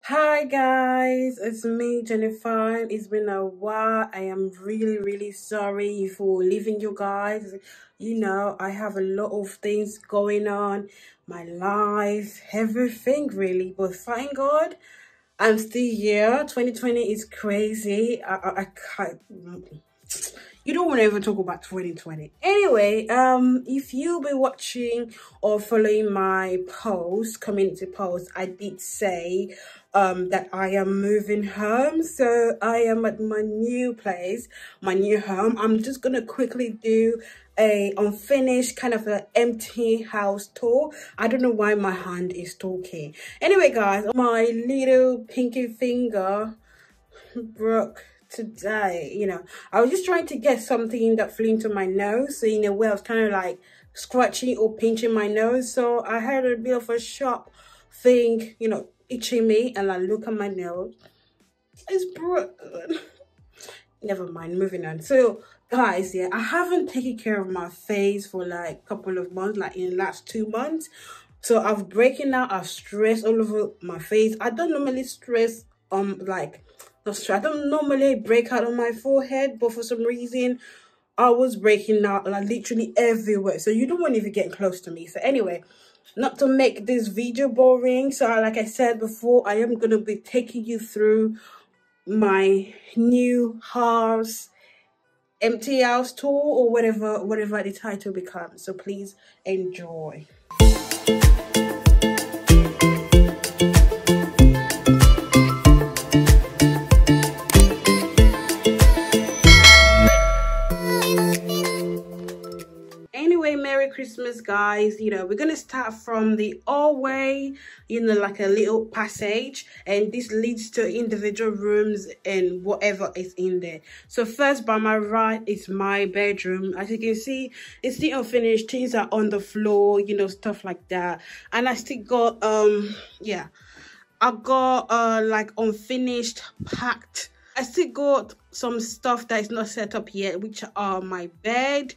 Hi guys, it's me Jennifer. It's been a while. I am really sorry for leaving you guys. I have a lot of things going on, my life, everything really. But thank God I'm still here. 2020 is crazy. I can't. You don't want to ever talk about 2020. Anyway, if you'll be watching or following my community post, I did say that I am moving home. So I am at my new place, my new home. I'm just gonna quickly do a unfinished kind of an empty house tour. I don't know why my hand is talking. Anyway guys, my little pinky finger broke today. I was just trying to get something that flew into my nose, so in a way I was kind of like scratching or pinching my nose, so I had a bit of a sharp thing itching me, and I look at my nose, it's broken. Never mind, moving on. So guys, yeah, I haven't taken care of my face for like a couple of months, like in the last 2 months. So I've breaking out, I've stress all over my face. I don't normally stress I don't normally break out on my forehead, but for some reason I was breaking out like literally everywhere. So you don't want to even get close to me. So anyway, not to make this video boring, so like I said before, I am gonna be taking you through my new house, empty house tour, or whatever the title becomes. So please enjoy. Merry Christmas guys. We're gonna start from the hallway, like a little passage, and this leads to individual rooms and whatever is in there. So first, by my right is my bedroom. As you can see, it's still unfinished, things are on the floor, stuff like that. And I still got I got like unfinished packed. I still got some stuff that is not set up yet, which are my bed,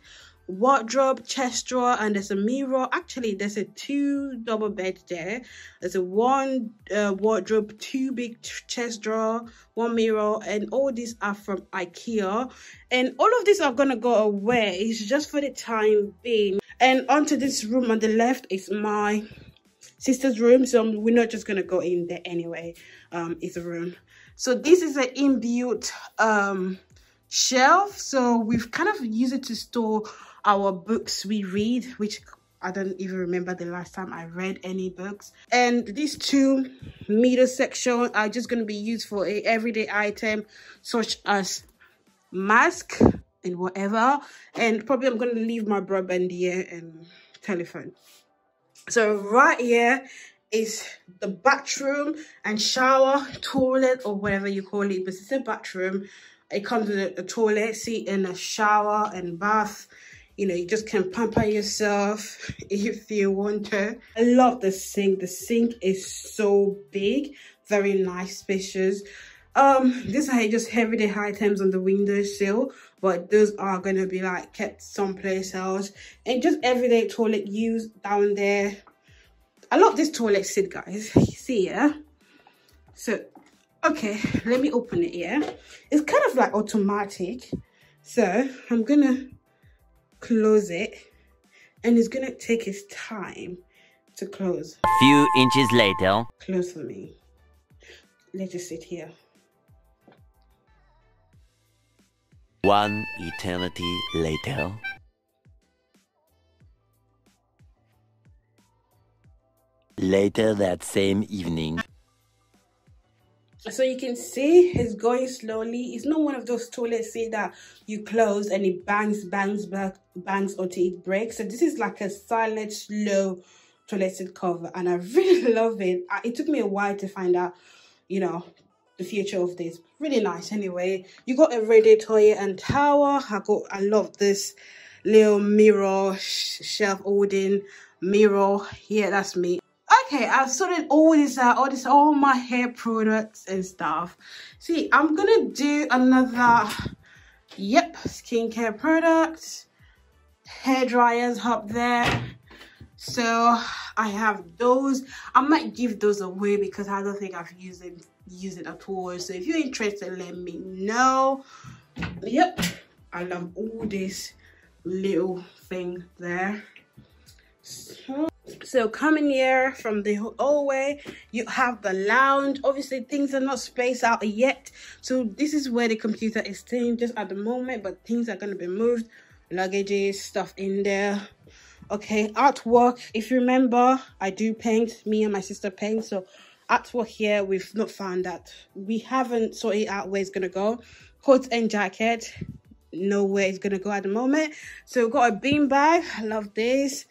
wardrobe, chest drawer, and there's a mirror. Actually, there's a 2 double bed there. There's a 1 wardrobe, 2 big chest drawer, 1 mirror, and all these are from IKEA. And all of these are gonna go away. It's just for the time being. And onto this room on the left is my sister's room, so we're not just gonna go in there anyway. It's a room. So this is an inbuilt shelf, so we've kind of used it to store our books we read, which I don't even remember the last time I read any books. And these 2 middle sections are just going to be used for a everyday item such as mask and whatever. And probably I'm going to leave my broadband here and telephone. So right here is the bathroom and shower, toilet, or whatever you call it, but it's a bathroom. It comes with a toilet seat and a shower and bath. You just can pamper yourself if you want to. I love the sink. The sink is so big, very nice, spacious. These are just everyday items on the windowsill, but those are gonna be like kept someplace else. And just everyday toilet use down there. I love this toilet seat, guys. You see, yeah? So okay, let me open it here. It's kind of like automatic, so I'm gonna close it, and it's gonna take its time to close. A few inches later. Close for me. Let's just sit here. 1 eternity later. Later that same evening. So you can see it's going slowly. It's not one of those toilet seats that you close and it bangs until it breaks. So this is like a silent, slow toilet seat cover, and I really love it. It took me a while to find out, the future of this. Really nice. Anyway, you got a radiator and tower. I love this little mirror, shelf holding mirror. Yeah, that's me. Okay, I've sorted all this out, all my hair products and stuff. See, I'm gonna do another, skincare products, hair dryers up there, So I have those. I might give those away because I don't think I've used it at all. So if you're interested, let me know. Yep, I love all this little thing there. So coming here from the hallway, you have the lounge. Obviously things are not spaced out yet, so this is where the computer is staying just at the moment, but things are going to be moved. Luggages, stuff in there. Okay, artwork. If you remember, I do paint. Me and my sister paint. So artwork here, we've not found that. We haven't sorted out where it's gonna go. Coat and jacket, nowhere it's gonna go at the moment. So we've got a bean bag. I love this.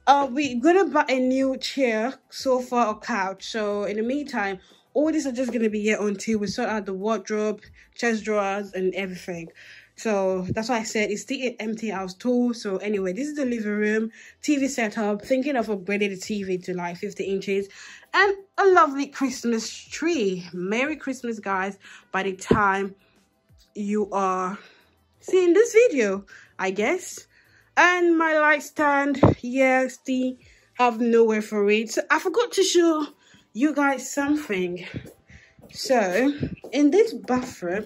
We're gonna buy a new chair, sofa, or couch. So in the meantime, all these are just gonna be here until we sort out the wardrobe, chest drawers, and everything. So that's why I said it's still an empty house too. So anyway, this is the living room, TV setup, thinking of upgrading the TV to like 50 inches, and a lovely Christmas tree. Merry Christmas, guys, by the time you are seeing this video, I guess. And my light stand, yeah, still have nowhere for it. So I forgot to show you guys something. So in this bathroom,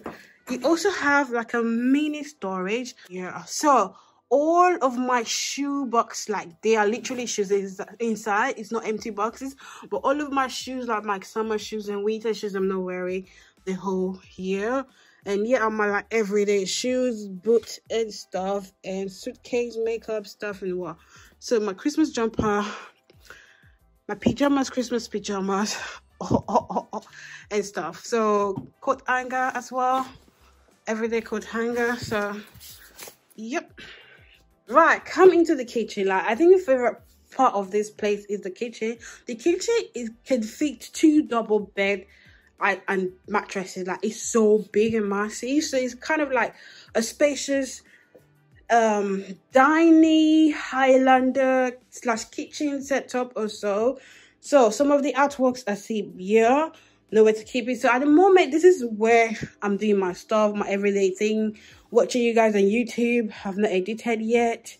you also have like a mini storage. Yeah, so all of my shoe box, like they are literally shoes inside. It's not empty boxes, but all of my shoes, like my summer shoes and winter shoes, I'm not wearing the whole year. And yeah, I'm my like everyday shoes, boots and stuff, and suitcase, makeup stuff, and what. So my Christmas jumper, my pajamas, Christmas pajamas, and stuff. So coat hanger as well, everyday coat hanger. So yep. Right, come into the kitchen. Like I think the favorite part of this place is the kitchen. The kitchen can fit 2 double bed and mattresses. Like it's so big and massive, so it's kind of like a spacious dining Highlander / kitchen setup or so. So some of the artworks I see here, nowhere to keep it. So at the moment, this is where I'm doing my stuff, my everyday thing, watching you guys on YouTube. I've not edited yet.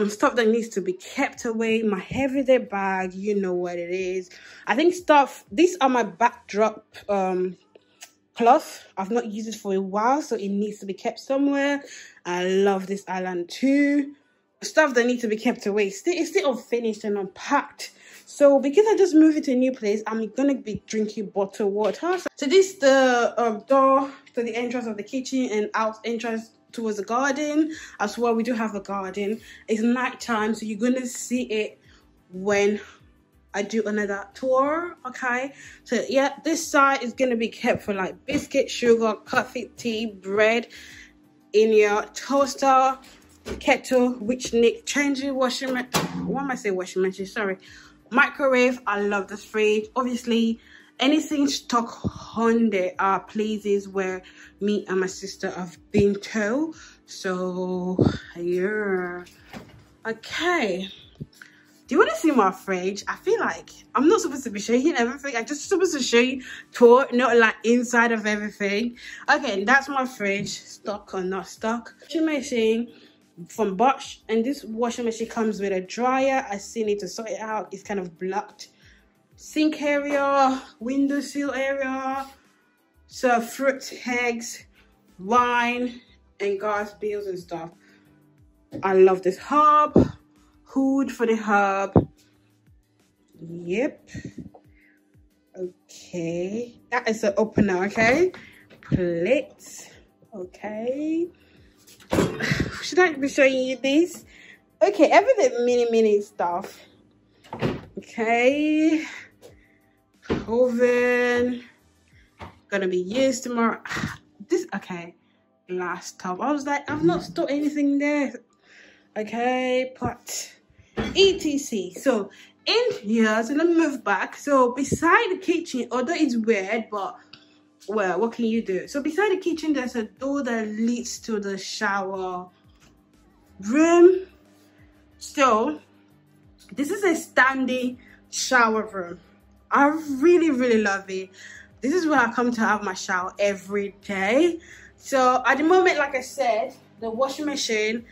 Stuff that needs to be kept away, my everyday bag, you know what it is. I think stuff, these are my backdrop cloth. I've not used it for a while, so it needs to be kept somewhere. I love this island too. Stuff that needs to be kept away, it's still unfinished and unpacked. So because I just moved into a new place, I'm gonna be drinking bottled water. So this is the door to the entrance of the kitchen and out entrance towards the garden as well. We do have a garden. It's night time, so you're gonna see it when I do another tour. Okay, so yeah, this side is gonna be kept for like biscuit, sugar, coffee, tea, bread, in your toaster, kettle, which need changing, washing machine. Why am I saying washing machine? Sorry, microwave. I love this fridge. Obviously anything stock on there are places where me and my sister have been to. So yeah, okay, do you want to see my fridge? I feel like I'm not supposed to be showing everything. I'm just supposed to show you tour, not like inside of everything. Okay, that's my fridge, stock or not stock. Washing machine from Bosch, and this washing machine comes with a dryer. I still need to sort it out, it's kind of blocked. Sink area, windowsill area, so fruit, eggs, wine, and gas bills and stuff. I love this hob, hood for the hob. Yep. Okay, that is the opener. Okay, plates. Okay, should I be showing you this? Okay, everything mini stuff. Okay, oven gonna be used tomorrow. This, okay, glass top. I was like, I've not stored anything there. Okay, pot, etc. So in here, so let me move back. So beside the kitchen, although it's weird, but well, what can you do? So beside the kitchen, there's a door that leads to the shower room. So this is a standing shower room. I really love it. This is where I come to have my shower every day. So at the moment, like I said, the washing machine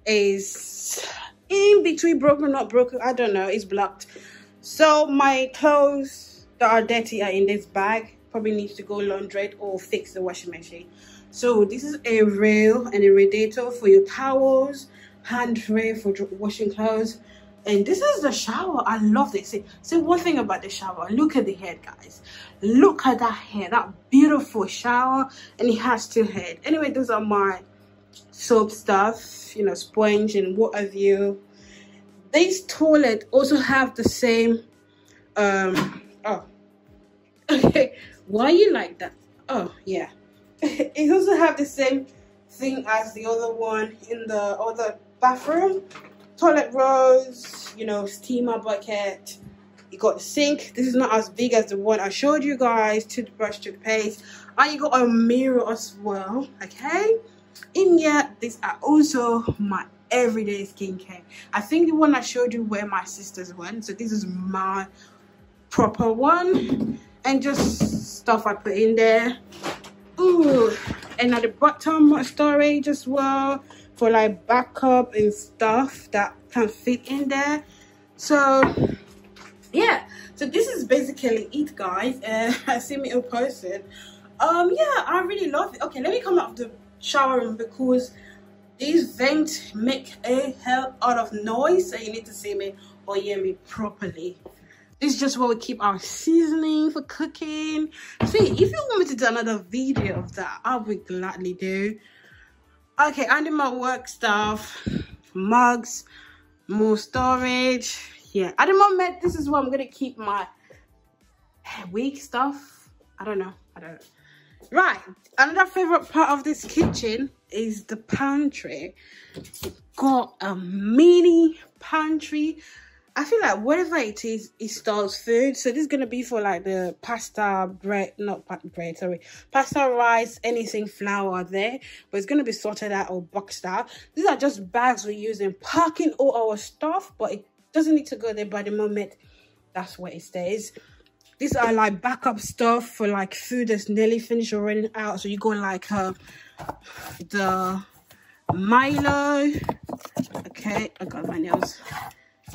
is in between broken, not broken, I don't know, it's blocked. So my clothes that are dirty are in this bag. Probably needs to go laundry or fix the washing machine. So this is a rail and a radiator for your towels, hand rail for washing clothes. And this is the shower. I love this. See one thing about the shower. Look at the head, guys. Look at that head. That beautiful shower. And it has two heads. Anyway, those are my soap stuff. You know, sponge and what have you. This toilet also have the same. Oh. Okay. Why you like that? Oh, yeah. It also have the same thing as the other one in the other bathroom. Toilet rolls, you know, steamer bucket. You got the sink. This is not as big as the one I showed you guys. Toothbrush, toothpaste. And you got a mirror as well. Okay. In here, these are also my everyday skincare. I think the one I showed you were my sister's one. So this is my proper one. And just stuff I put in there. Ooh. And at the bottom, my storage as well. For like backup and stuff that can fit in there. So yeah, so this is basically it, guys. I see me in person. Yeah, I really love it. Okay, let me come out of the shower room because these vents make a hell out of noise, so you need to see me or hear me properly. This is just where we keep our seasoning for cooking. See, if you want me to do another video of that, I would gladly do. Okay, and my work stuff, mugs, more storage. Yeah, at the moment, this is where I'm gonna keep my wig stuff. I don't know. Right, another favorite part of this kitchen is the pantry. Got a mini pantry. I feel like whatever it is, it stores food. So this is gonna be for like the pasta, bread, pasta, rice, anything, flour there. But it's gonna be sorted out or boxed out. These are just bags we use in packing all our stuff, but it doesn't need to go there by the moment. That's where it stays. These are like backup stuff for like food that's nearly finished or running out. So you go like the Milo. Okay, I got my nails.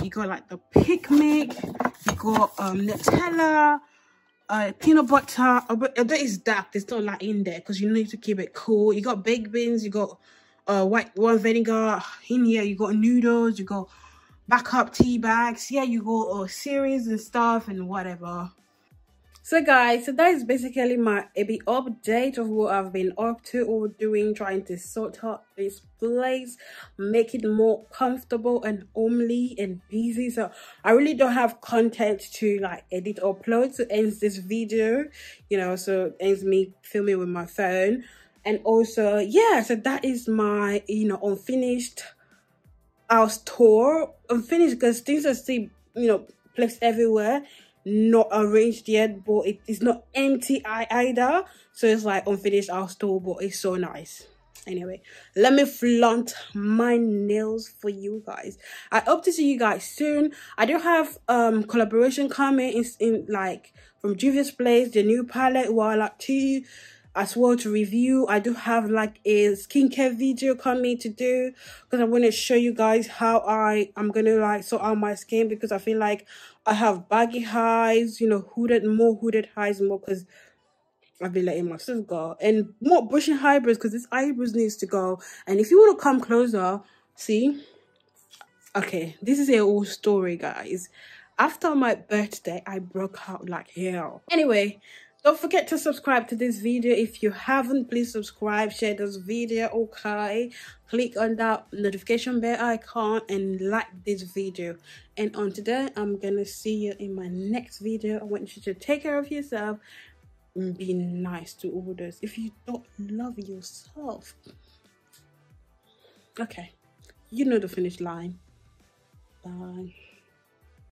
You got like the picnic, you got Nutella, peanut butter. But that is dark. There's not like in there because you need to keep it cool. You got baked beans, you got white wine vinegar. In here, you got noodles, you got backup tea bags. Yeah, you got cereals and stuff and whatever. So guys, so that is basically my update of what I've been up to or doing, trying to sort out this place, make it more comfortable and homely and busy. So I really don't have content to like edit or upload, so ends this video, you know, so ends me filming with my phone. And also, yeah, so that is my, you know, unfinished house tour. Unfinished because things are still, you know, placed everywhere, not arranged yet, but it is not empty either. So it's like unfinished house tour, but it's so nice. Anyway, let me flaunt my nails for you guys. I hope to see you guys soon. I do have collaboration coming in like from Juvia's Place, the new palette while at 2 as well to review. I do have like a skincare video coming to do because I want to show you guys how I'm gonna like sort out my skin, because I feel like I have baggy highs, you know, more hooded highs more because I've been letting myself go, and more bushy eyebrows because this eyebrows needs to go. And if you want to come closer, see, okay, this is a whole story, guys. After my birthday, I broke out like hell. Anyway, don't forget to subscribe to this video. If you haven't, please subscribe, share this video, okay? Click on that notification bell icon and like this video. And on today, I'm gonna see you in my next video. I want you to take care of yourself and be nice to others. If you don't love yourself, okay, you know the finish line. Bye.